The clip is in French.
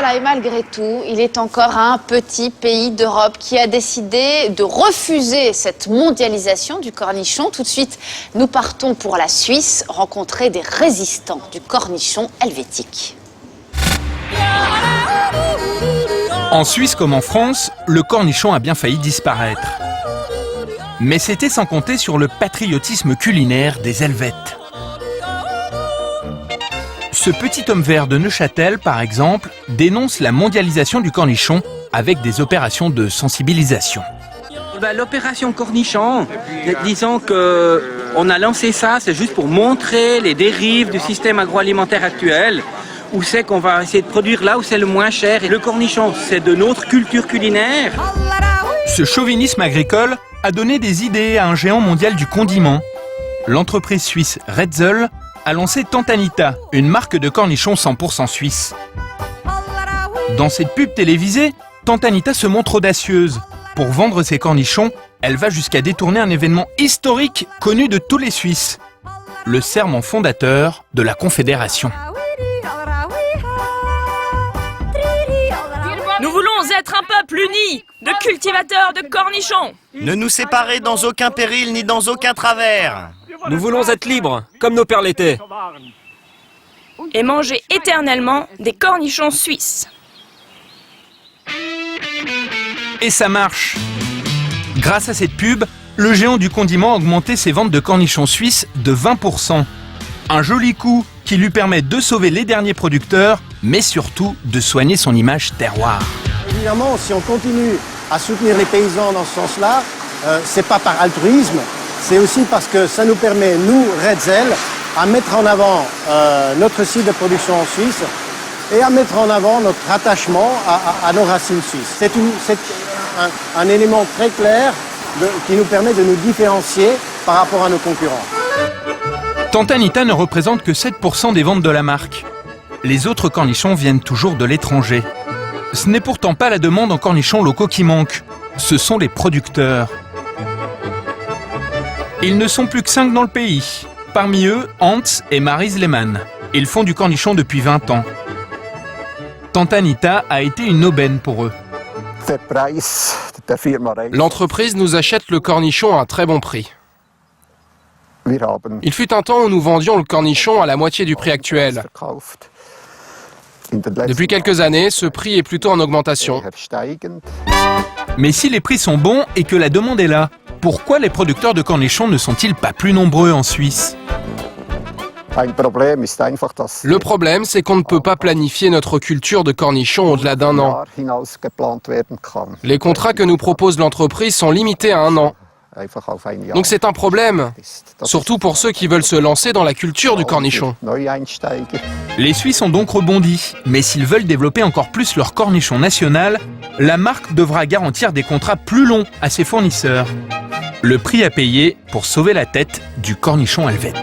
Voilà, et malgré tout, il est encore un petit pays d'Europe qui a décidé de refuser cette mondialisation du cornichon. Tout de suite, nous partons pour la Suisse, rencontrer des résistants du cornichon helvétique. En Suisse comme en France, le cornichon a bien failli disparaître. Mais c'était sans compter sur le patriotisme culinaire des Helvètes. Ce petit homme vert de Neuchâtel, par exemple, dénonce la mondialisation du cornichon avec des opérations de sensibilisation. L'opération cornichon, disons qu'on a lancé ça, c'est juste pour montrer les dérives du système agroalimentaire actuel, où c'est qu'on va essayer de produire là où c'est le moins cher. Et le cornichon, c'est de notre culture culinaire. Ce chauvinisme agricole a donné des idées à un géant mondial du condiment. L'entreprise suisse Retzel a lancé Tantanita, une marque de cornichons 100% suisse. Dans cette pub télévisée, Tantanita se montre audacieuse. Pour vendre ses cornichons, elle va jusqu'à détourner un événement historique connu de tous les Suisses, le serment fondateur de la Confédération. Nous voulons être un peuple uni, de cultivateurs de cornichons. Ne nous séparer dans aucun péril ni dans aucun travers. Nous voulons être libres, comme nos pères l'étaient. Et manger éternellement des cornichons suisses. Et ça marche. Grâce à cette pub, le géant du condiment a augmenté ses ventes de cornichons suisses de 20%. Un joli coup qui lui permet de sauver les derniers producteurs, mais surtout de soigner son image terroir. Évidemment, si on continue à soutenir les paysans dans ce sens-là, c'est pas par altruisme, c'est aussi parce que ça nous permet, nous, Retzel, à mettre en avant notre site de production en Suisse et à mettre en avant notre attachement à nos racines suisses. C'est un élément très clair qui nous permet de nous différencier par rapport à nos concurrents. Tantanita ne représente que 7% des ventes de la marque. Les autres cornichons viennent toujours de l'étranger. Ce n'est pourtant pas la demande en cornichons locaux qui manque, ce sont les producteurs. Ils ne sont plus que 5 dans le pays. Parmi eux, Hans et Maryse Lehmann. Ils font du cornichon depuis 20 ans. Tantanita a été une aubaine pour eux. L'entreprise nous achète le cornichon à un très bon prix. Il fut un temps où nous vendions le cornichon à la moitié du prix actuel. Depuis quelques années, ce prix est plutôt en augmentation. Mais si les prix sont bons et que la demande est là, pourquoi les producteurs de cornichons ne sont-ils pas plus nombreux en Suisse ? Le problème, c'est qu'on ne peut pas planifier notre culture de cornichons au-delà d'un an. Les contrats que nous propose l'entreprise sont limités à 1 an. Donc c'est un problème, surtout pour ceux qui veulent se lancer dans la culture du cornichon. Les Suisses ont donc rebondi, mais s'ils veulent développer encore plus leur cornichon national, la marque devra garantir des contrats plus longs à ses fournisseurs. Le prix à payer pour sauver la tête du cornichon helvète.